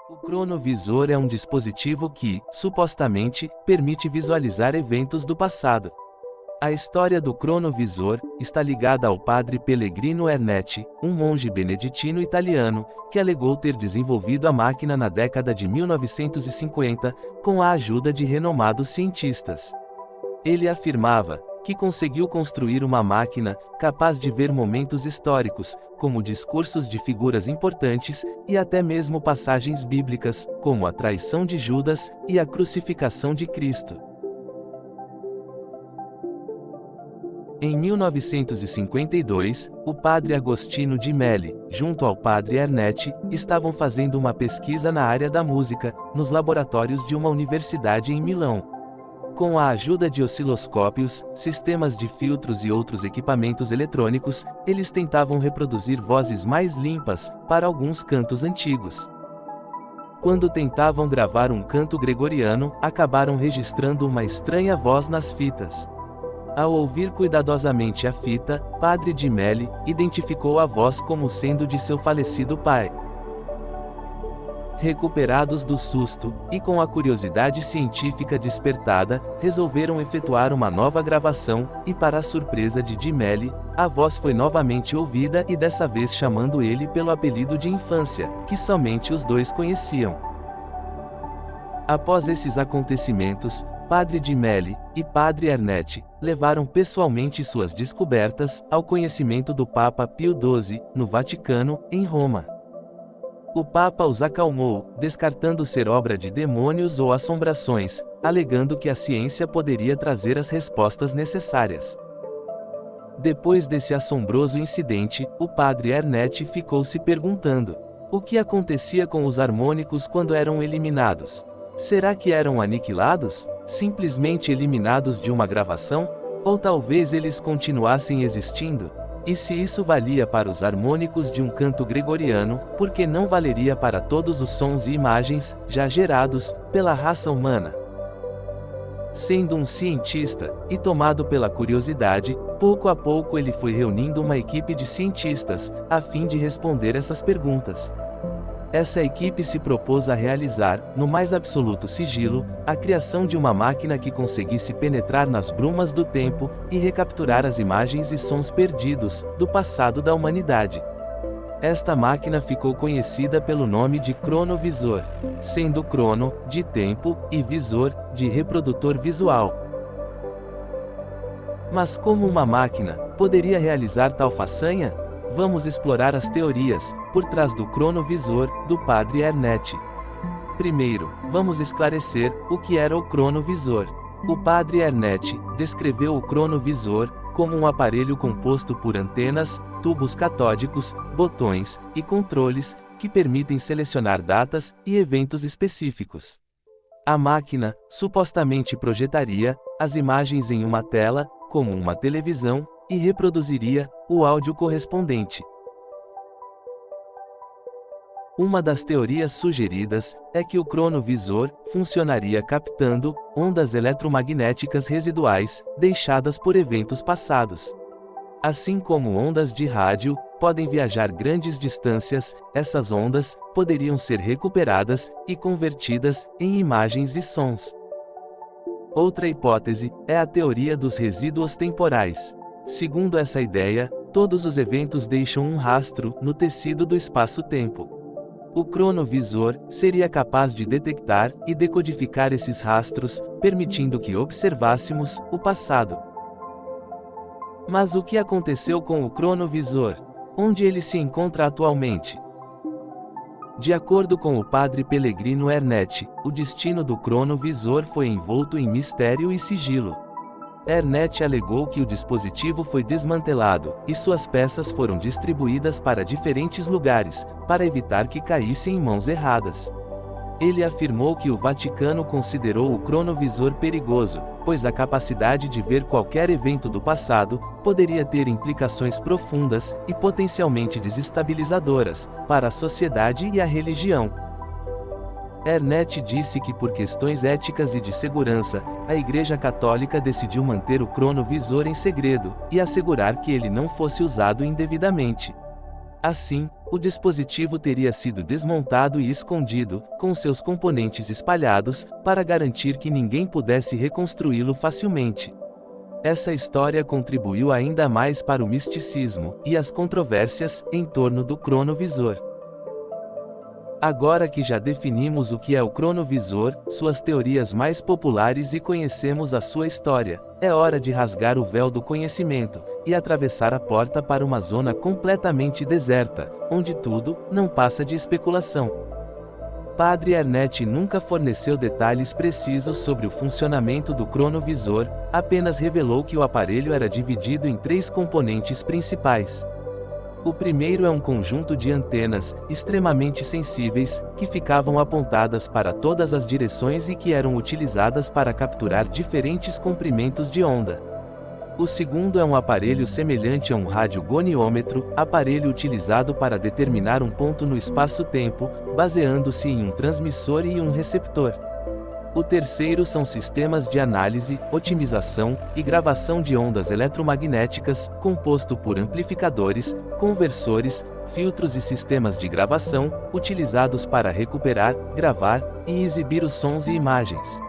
O cronovisor é um dispositivo que, supostamente, permite visualizar eventos do passado. A história do cronovisor está ligada ao padre Pellegrino Ernetti, um monge beneditino italiano, que alegou ter desenvolvido a máquina na década de 1950, com a ajuda de renomados cientistas. Ele afirmava que conseguiu construir uma máquina capaz de ver momentos históricos, como discursos de figuras importantes, e até mesmo passagens bíblicas, como a traição de Judas e a crucificação de Cristo. Em 1952, o padre Agostino Gemelli, junto ao padre Ernetti, estavam fazendo uma pesquisa na área da música, nos laboratórios de uma universidade em Milão. Com a ajuda de osciloscópios, sistemas de filtros e outros equipamentos eletrônicos, eles tentavam reproduzir vozes mais limpas, para alguns cantos antigos. Quando tentavam gravar um canto gregoriano, acabaram registrando uma estranha voz nas fitas. Ao ouvir cuidadosamente a fita, padre Gemelli identificou a voz como sendo de seu falecido pai. Recuperados do susto, e com a curiosidade científica despertada, resolveram efetuar uma nova gravação, e para a surpresa de Gemelli, a voz foi novamente ouvida e dessa vez chamando ele pelo apelido de infância, que somente os dois conheciam. Após esses acontecimentos, padre Gemelli e padre Ernetti levaram pessoalmente suas descobertas ao conhecimento do Papa Pio XII, no Vaticano, em Roma. O Papa os acalmou, descartando ser obra de demônios ou assombrações, alegando que a ciência poderia trazer as respostas necessárias. Depois desse assombroso incidente, o padre Ernetti ficou se perguntando: o que acontecia com os harmônicos quando eram eliminados? Será que eram aniquilados? Simplesmente eliminados de uma gravação? Ou talvez eles continuassem existindo? E se isso valia para os harmônicos de um canto gregoriano, por que não valeria para todos os sons e imagens, já gerados, pela raça humana? Sendo um cientista, e tomado pela curiosidade, pouco a pouco ele foi reunindo uma equipe de cientistas, a fim de responder essas perguntas. Essa equipe se propôs a realizar, no mais absoluto sigilo, a criação de uma máquina que conseguisse penetrar nas brumas do tempo, e recapturar as imagens e sons perdidos, do passado da humanidade. Esta máquina ficou conhecida pelo nome de cronovisor, sendo crono, de tempo, e visor, de reprodutor visual. Mas como uma máquina poderia realizar tal façanha? Vamos explorar as teorias por trás do cronovisor, do padre Ernetti. Primeiro, vamos esclarecer o que era o cronovisor. O padre Ernetti descreveu o cronovisor como um aparelho composto por antenas, tubos catódicos, botões e controles que permitem selecionar datas e eventos específicos. A máquina supostamente projetaria as imagens em uma tela, como uma televisão, e reproduziria o áudio correspondente. Uma das teorias sugeridas é que o cronovisor funcionaria captando ondas eletromagnéticas residuais deixadas por eventos passados. Assim como ondas de rádio podem viajar grandes distâncias, essas ondas poderiam ser recuperadas e convertidas em imagens e sons. Outra hipótese é a teoria dos resíduos temporais. Segundo essa ideia, todos os eventos deixam um rastro no tecido do espaço-tempo. O cronovisor seria capaz de detectar e decodificar esses rastros, permitindo que observássemos o passado. Mas o que aconteceu com o cronovisor? Onde ele se encontra atualmente? De acordo com o padre Pellegrino Ernetti, o destino do cronovisor foi envolto em mistério e sigilo. Ernetti alegou que o dispositivo foi desmantelado, e suas peças foram distribuídas para diferentes lugares, para evitar que caíssem em mãos erradas. Ele afirmou que o Vaticano considerou o cronovisor perigoso, pois a capacidade de ver qualquer evento do passado poderia ter implicações profundas e potencialmente desestabilizadoras para a sociedade e a religião. Ernetti disse que por questões éticas e de segurança, a Igreja Católica decidiu manter o cronovisor em segredo, e assegurar que ele não fosse usado indevidamente. Assim, o dispositivo teria sido desmontado e escondido, com seus componentes espalhados, para garantir que ninguém pudesse reconstruí-lo facilmente. Essa história contribuiu ainda mais para o misticismo e as controvérsias em torno do cronovisor. Agora que já definimos o que é o cronovisor, suas teorias mais populares e conhecemos a sua história, é hora de rasgar o véu do conhecimento e atravessar a porta para uma zona completamente deserta, onde tudo não passa de especulação. Padre Ernest nunca forneceu detalhes precisos sobre o funcionamento do cronovisor, apenas revelou que o aparelho era dividido em 3 componentes principais. O primeiro é um conjunto de antenas, extremamente sensíveis, que ficavam apontadas para todas as direções e que eram utilizadas para capturar diferentes comprimentos de onda. O segundo é um aparelho semelhante a um radiogoniômetro, aparelho utilizado para determinar um ponto no espaço-tempo, baseando-se em um transmissor e um receptor. O terceiro são sistemas de análise, otimização e gravação de ondas eletromagnéticas, composto por amplificadores, conversores, filtros e sistemas de gravação, utilizados para recuperar, gravar e exibir os sons e imagens.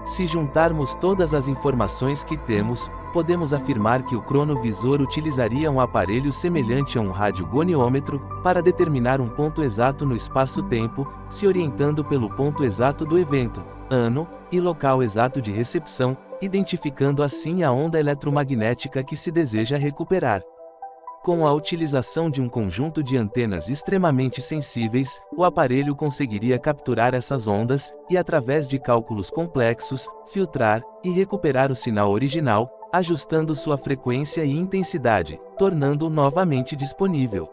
Se juntarmos todas as informações que temos, podemos afirmar que o cronovisor utilizaria um aparelho semelhante a um radiogoniômetro, para determinar um ponto exato no espaço-tempo, se orientando pelo ponto exato do evento, ano, e local exato de recepção, identificando assim a onda eletromagnética que se deseja recuperar. Com a utilização de um conjunto de antenas extremamente sensíveis, o aparelho conseguiria capturar essas ondas, e através de cálculos complexos, filtrar e recuperar o sinal original, ajustando sua frequência e intensidade, tornando-o novamente disponível.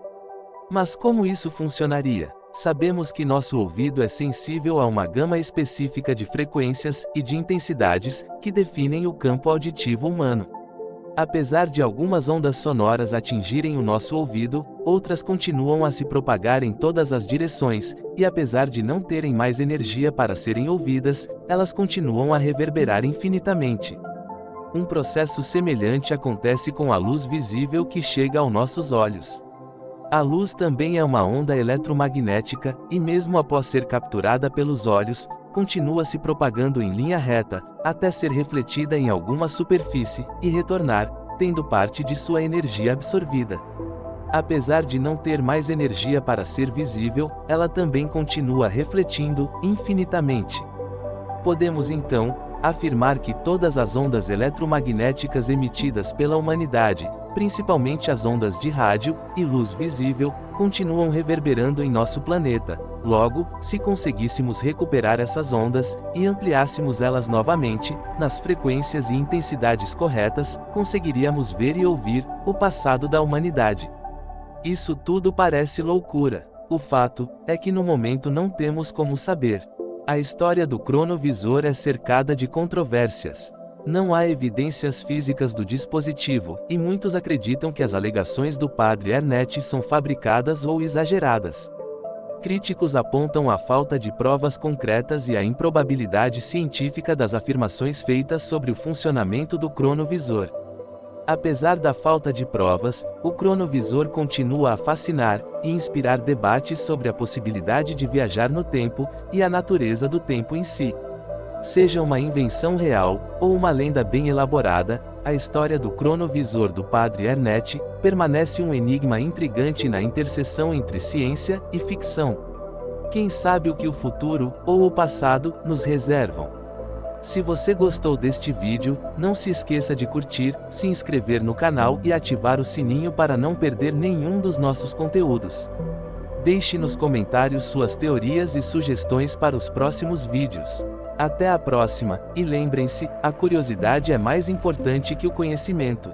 Mas como isso funcionaria? Sabemos que nosso ouvido é sensível a uma gama específica de frequências e de intensidades que definem o campo auditivo humano. Apesar de algumas ondas sonoras atingirem o nosso ouvido, outras continuam a se propagar em todas as direções, e apesar de não terem mais energia para serem ouvidas, elas continuam a reverberar infinitamente. Um processo semelhante acontece com a luz visível que chega aos nossos olhos. A luz também é uma onda eletromagnética, e mesmo após ser capturada pelos olhos, continua se propagando em linha reta, até ser refletida em alguma superfície, e retornar, tendo parte de sua energia absorvida. Apesar de não ter mais energia para ser visível, ela também continua refletindo, infinitamente. Podemos então afirmar que todas as ondas eletromagnéticas emitidas pela humanidade, principalmente as ondas de rádio e luz visível, continuam reverberando em nosso planeta. Logo, se conseguíssemos recuperar essas ondas e ampliássemos elas novamente, nas frequências e intensidades corretas, conseguiríamos ver e ouvir o passado da humanidade. Isso tudo parece loucura. O fato é que no momento não temos como saber. A história do cronovisor é cercada de controvérsias. Não há evidências físicas do dispositivo, e muitos acreditam que as alegações do Padre Ernest são fabricadas ou exageradas. Críticos apontam a falta de provas concretas e a improbabilidade científica das afirmações feitas sobre o funcionamento do cronovisor. Apesar da falta de provas, o cronovisor continua a fascinar e inspirar debates sobre a possibilidade de viajar no tempo e a natureza do tempo em si. Seja uma invenção real ou uma lenda bem elaborada, a história do cronovisor do Padre Ernest permanece um enigma intrigante na interseção entre ciência e ficção. Quem sabe o que o futuro ou o passado nos reservam? Se você gostou deste vídeo, não se esqueça de curtir, se inscrever no canal e ativar o sininho para não perder nenhum dos nossos conteúdos. Deixe nos comentários suas teorias e sugestões para os próximos vídeos. Até a próxima, e lembrem-se, a curiosidade é mais importante que o conhecimento.